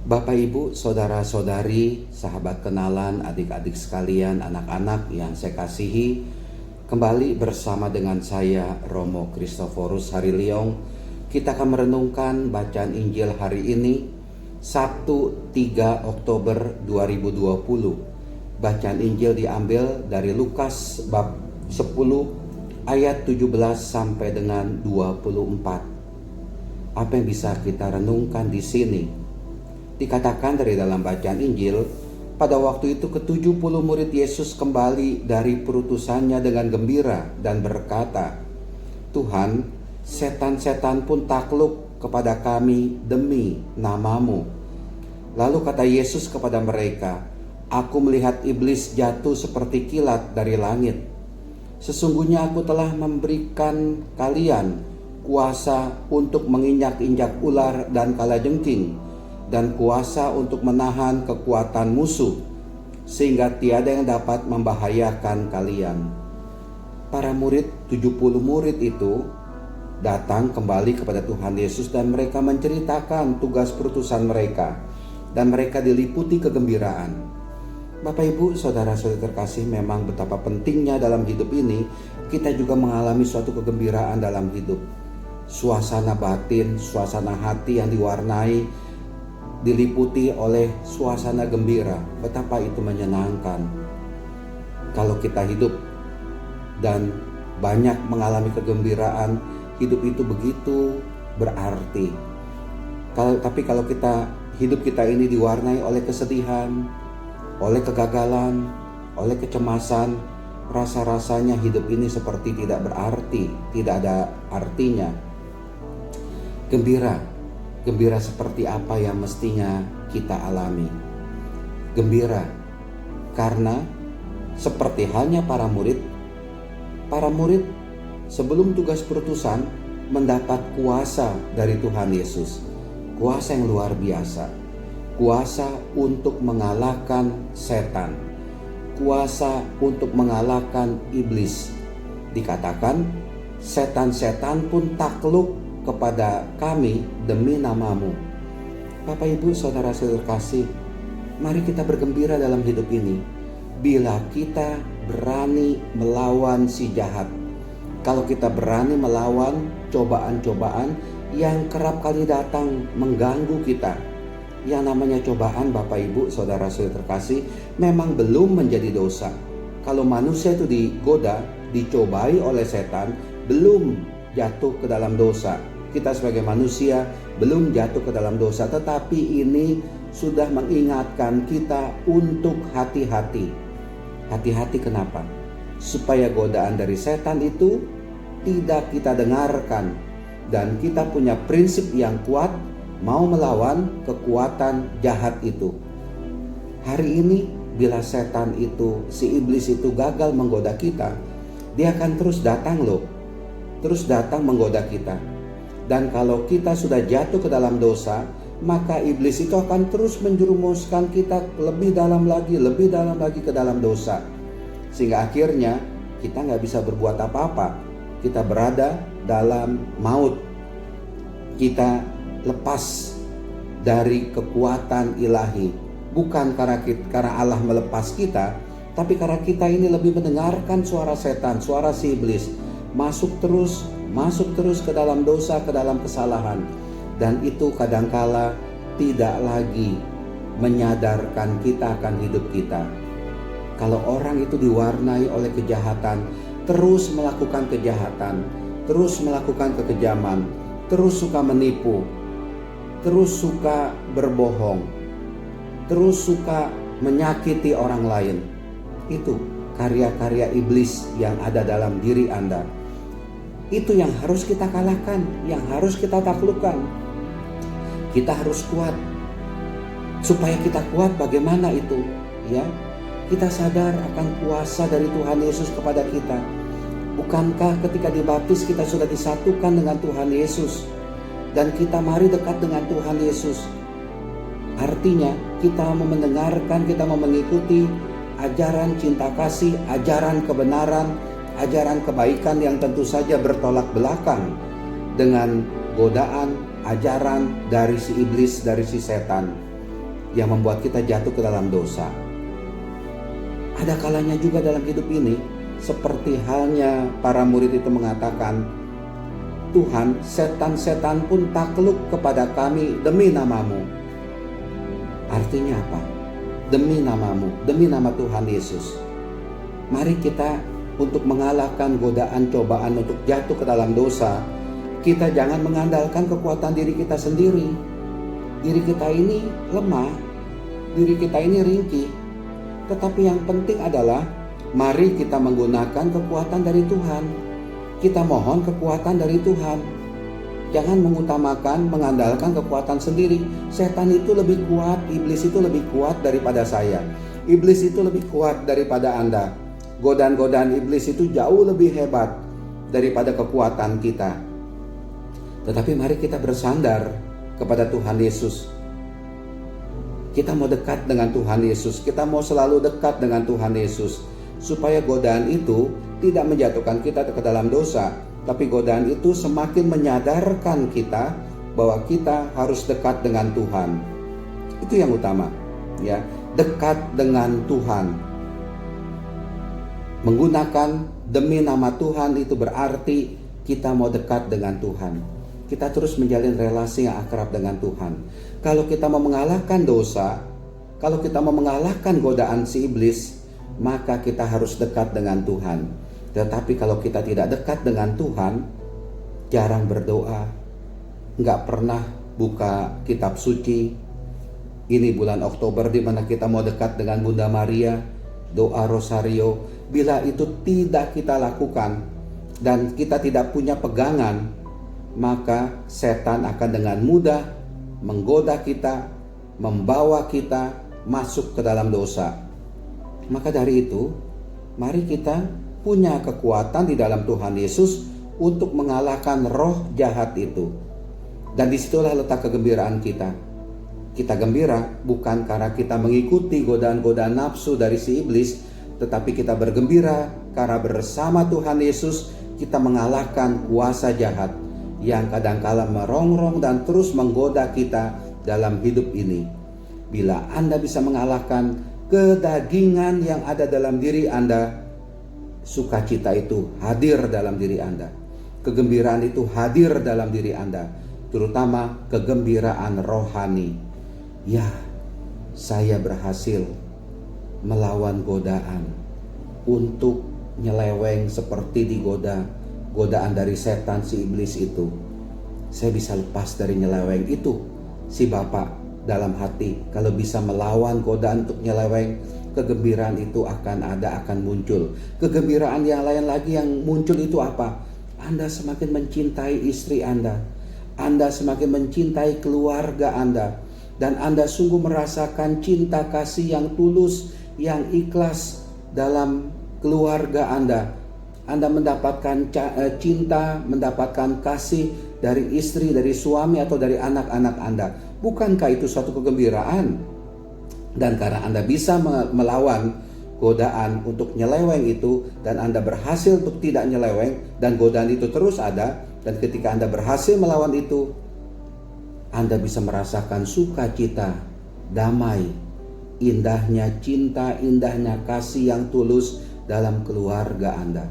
Bapak, Ibu, saudara-saudari, sahabat kenalan, adik-adik sekalian, anak-anak yang saya kasihi, kembali bersama dengan saya, Romo Kristoforus Hariliong. Kita akan merenungkan bacaan Injil hari ini, Sabtu 3 Oktober 2020. Bacaan Injil diambil dari Lukas bab 10 ayat 17 sampai dengan 24. Apa yang bisa kita renungkan di sini? Dikatakan dari dalam bacaan Injil, pada waktu itu ke-70 murid Yesus kembali dari perutusannya dengan gembira dan berkata, "Tuhan, setan-setan pun takluk kepada kami demi nama-Mu." Lalu kata Yesus kepada mereka, "Aku melihat iblis jatuh seperti kilat dari langit. Sesungguhnya aku telah memberikan kalian kuasa untuk menginjak-injak ular dan kalajengking, dan kuasa untuk menahan kekuatan musuh, sehingga tiada yang dapat membahayakan kalian." Para murid, 70 murid itu datang kembali kepada Tuhan Yesus dan mereka menceritakan tugas perutusan mereka, dan mereka diliputi kegembiraan. Bapak, Ibu, saudara-saudari terkasih, memang betapa pentingnya dalam hidup ini kita juga mengalami suatu kegembiraan dalam hidup. Suasana batin, suasana hati yang diliputi oleh suasana gembira. Betapa itu menyenangkan. Kalau kita hidup dan banyak mengalami kegembiraan, hidup itu begitu berarti. Tapi kalau hidup kita ini diwarnai oleh kesedihan, oleh kegagalan, oleh kecemasan, rasa-rasanya hidup ini seperti tidak berarti, tidak ada artinya. Gembira seperti apa yang mestinya kita alami? Gembira karena seperti halnya para murid sebelum tugas perutusan mendapat kuasa dari Tuhan Yesus. Kuasa yang luar biasa. Kuasa untuk mengalahkan setan. Kuasa untuk mengalahkan iblis. Dikatakan, setan-setan pun takluk kepada kami demi nama-Mu. Bapak, Ibu, saudara-saudari terkasih, mari kita bergembira dalam hidup ini bila kita berani melawan si jahat. Kalau kita berani melawan cobaan-cobaan yang kerap kali datang mengganggu kita. Yang namanya cobaan, Bapak, Ibu, saudara-saudari terkasih, memang belum menjadi dosa. Kalau manusia itu digoda, dicobai oleh setan, belum jatuh ke dalam dosa. Kita sebagai manusia belum jatuh ke dalam dosa, tetapi ini sudah mengingatkan kita untuk hati-hati. Hati-hati kenapa? Supaya godaan dari setan itu tidak kita dengarkan, dan kita punya prinsip yang kuat mau melawan kekuatan jahat itu. Hari ini bila setan itu, si iblis itu gagal menggoda kita, dia akan terus datang terus datang menggoda kita. Dan kalau kita sudah jatuh ke dalam dosa, maka iblis itu akan terus menjerumuskan kita lebih dalam lagi ke dalam dosa. Sehingga akhirnya kita nggak bisa berbuat apa-apa. Kita berada dalam maut. Kita lepas dari kekuatan ilahi. Bukan karena Allah melepas kita, tapi karena kita ini lebih mendengarkan suara setan, suara si iblis. Masuk terus ke dalam dosa, ke dalam kesalahan. Dan itu kadangkala tidak lagi menyadarkan kita akan hidup kita. Kalau orang itu diwarnai oleh kejahatan, terus melakukan kejahatan, terus melakukan kekejaman, terus suka menipu, terus suka berbohong, terus suka menyakiti orang lain, itu karya-karya iblis yang ada dalam diri Anda. Itu yang harus kita kalahkan, yang harus kita taklukkan. Kita harus kuat. Supaya kita kuat, bagaimana itu? Ya, kita sadar akan kuasa dari Tuhan Yesus kepada kita. Bukankah ketika dibaptis kita sudah disatukan dengan Tuhan Yesus, dan kita mari dekat dengan Tuhan Yesus? Artinya kita mau mendengarkan, kita mau mengikuti ajaran cinta kasih, ajaran kebenaran, ajaran kebaikan yang tentu saja bertolak belakang dengan godaan, ajaran dari si iblis, dari si setan. yang membuat kita jatuh ke dalam dosa. Ada kalanya juga dalam hidup ini, seperti halnya para murid itu mengatakan, Tuhan, setan-setan pun takluk kepada kami demi namamu. Artinya apa? Demi namamu, demi nama Tuhan Yesus. Mari kita untuk mengalahkan godaan cobaan untuk jatuh ke dalam dosa, kita jangan mengandalkan kekuatan diri kita sendiri. Diri kita ini lemah, diri kita ini ringkih. Tetapi yang penting adalah mari kita menggunakan kekuatan dari Tuhan. Kita mohon kekuatan dari Tuhan. Jangan mengutamakan, mengandalkan kekuatan sendiri. Setan itu lebih kuat, iblis itu lebih kuat daripada saya. Iblis itu lebih kuat daripada Anda. Godaan-godaan iblis itu jauh lebih hebat daripada kekuatan kita. Tetapi mari kita bersandar kepada Tuhan Yesus. Kita mau dekat dengan Tuhan Yesus. Kita mau selalu dekat dengan Tuhan Yesus. Supaya godaan itu tidak menjatuhkan kita ke dalam dosa. Tapi godaan itu semakin menyadarkan kita bahwa kita harus dekat dengan Tuhan. Itu yang utama, ya, dekat dengan Tuhan. Menggunakan demi nama Tuhan itu berarti kita mau dekat dengan Tuhan. Kita terus menjalin relasi yang akrab dengan Tuhan. Kalau kita mau mengalahkan dosa, kalau kita mau mengalahkan godaan si iblis, maka kita harus dekat dengan Tuhan. Tetapi kalau kita tidak dekat dengan Tuhan, jarang berdoa, nggak pernah buka kitab suci. Ini bulan Oktober di mana kita mau dekat dengan Bunda Maria, doa rosario. Bila itu tidak kita lakukan dan kita tidak punya pegangan, maka setan akan dengan mudah menggoda kita, membawa kita masuk ke dalam dosa. Maka dari itu, mari kita punya kekuatan di dalam Tuhan Yesus untuk mengalahkan roh jahat itu. Dan disitulah letak kegembiraan kita. Kita gembira bukan karena kita mengikuti godaan-godaan nafsu dari si iblis, tetapi kita bergembira karena bersama Tuhan Yesus kita mengalahkan kuasa jahat yang kadangkala merongrong dan terus menggoda kita dalam hidup ini. Bila Anda bisa mengalahkan kedagingan yang ada dalam diri Anda, sukacita itu hadir dalam diri Anda. Kegembiraan itu hadir dalam diri Anda, terutama kegembiraan rohani. Ya, saya berhasil melawan godaan untuk nyeleweng seperti digoda godaan dari setan si iblis itu. Saya bisa lepas dari nyeleweng itu. Si Bapak dalam hati, kalau bisa melawan godaan untuk nyeleweng, kegembiraan itu akan ada, akan muncul. Kegembiraan yang lain lagi yang muncul itu apa? Anda semakin mencintai istri Anda. Anda semakin mencintai keluarga Anda. Dan Anda sungguh merasakan cinta kasih yang tulus, yang ikhlas dalam keluarga Anda. Anda mendapatkan cinta, mendapatkan kasih dari istri, dari suami, atau dari anak-anak Anda. Bukankah itu suatu kegembiraan? Dan karena Anda bisa melawan godaan untuk nyeleweng itu, dan Anda berhasil untuk tidak nyeleweng, dan godaan itu terus ada, dan ketika Anda berhasil melawan itu, Anda bisa merasakan sukacita, damai, indahnya cinta, indahnya kasih yang tulus dalam keluarga Anda.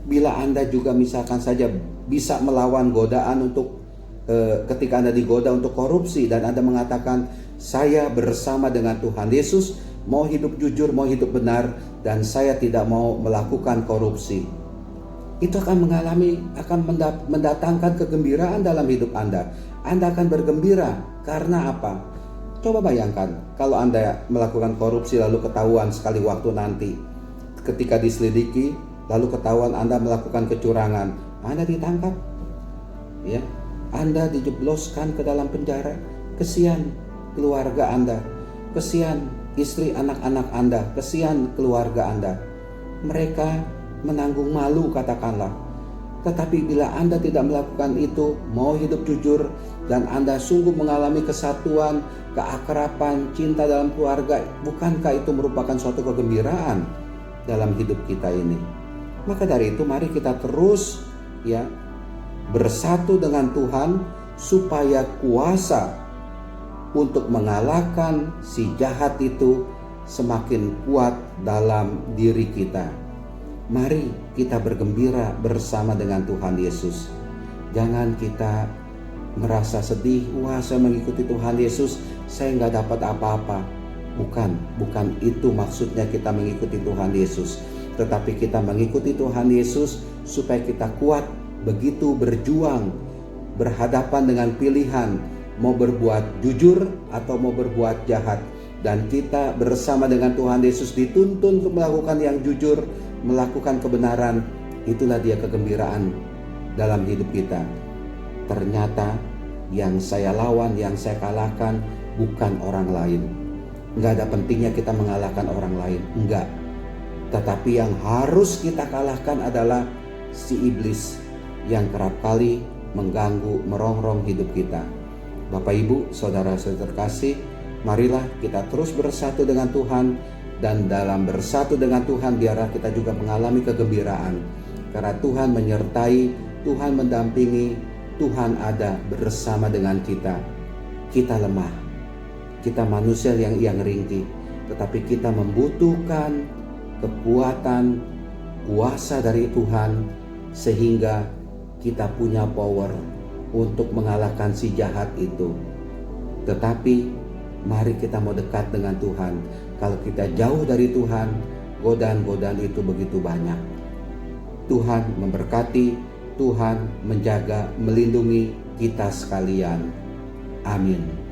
Bila Anda juga misalkan saja bisa melawan godaan untuk ketika Anda digoda untuk korupsi, dan Anda mengatakan, saya bersama dengan Tuhan Yesus, mau hidup jujur, mau hidup benar, dan saya tidak mau melakukan korupsi. Itu akan mendatangkan kegembiraan dalam hidup Anda. Anda akan bergembira karena apa? Coba bayangkan kalau Anda melakukan korupsi lalu ketahuan sekali waktu nanti, ketika diselidiki lalu ketahuan Anda melakukan kecurangan, Anda ditangkap, ya, Anda dijebloskan ke dalam penjara. Kesian keluarga Anda, kesian istri anak-anak Anda, kesian keluarga Anda. Mereka menanggung malu, katakanlah. Tetapi bila Anda tidak melakukan itu, mau hidup jujur, dan Anda sungguh mengalami kesatuan, keakraban, cinta dalam keluarga, bukankah itu merupakan suatu kegembiraan dalam hidup kita ini? Maka dari itu mari kita terus bersatu dengan Tuhan supaya kuasa untuk mengalahkan si jahat itu semakin kuat dalam diri kita. Mari kita bergembira bersama dengan Tuhan Yesus. Jangan kita merasa sedih, wah saya mengikuti Tuhan Yesus, saya nggak dapat apa-apa. Bukan itu maksudnya kita mengikuti Tuhan Yesus. Tetapi kita mengikuti Tuhan Yesus supaya kita kuat begitu berjuang, berhadapan dengan pilihan, mau berbuat jujur atau mau berbuat jahat. Dan kita bersama dengan Tuhan Yesus dituntun untuk melakukan yang jujur, melakukan kebenaran. Itulah dia kegembiraan dalam hidup kita. Ternyata yang saya lawan, yang saya kalahkan bukan orang lain. Enggak ada pentingnya kita mengalahkan orang lain, enggak. Tetapi yang harus kita kalahkan adalah si iblis yang kerap kali mengganggu, merongrong hidup kita. Bapak Ibu, saudara-saudara terkasih, marilah kita terus bersatu dengan Tuhan, dan dalam bersatu dengan Tuhan biarlah kita juga mengalami kegembiraan. Karena Tuhan menyertai, Tuhan mendampingi, Tuhan ada bersama dengan kita. Kita lemah, kita manusia yang ringkih, tetapi kita membutuhkan kekuatan, kuasa dari Tuhan, sehingga kita punya power untuk mengalahkan si jahat itu. Tetapi mari kita mau dekat dengan Tuhan. Kalau kita jauh dari Tuhan, godaan-godaan itu begitu banyak. Tuhan memberkati, Tuhan menjaga, melindungi kita sekalian. Amin.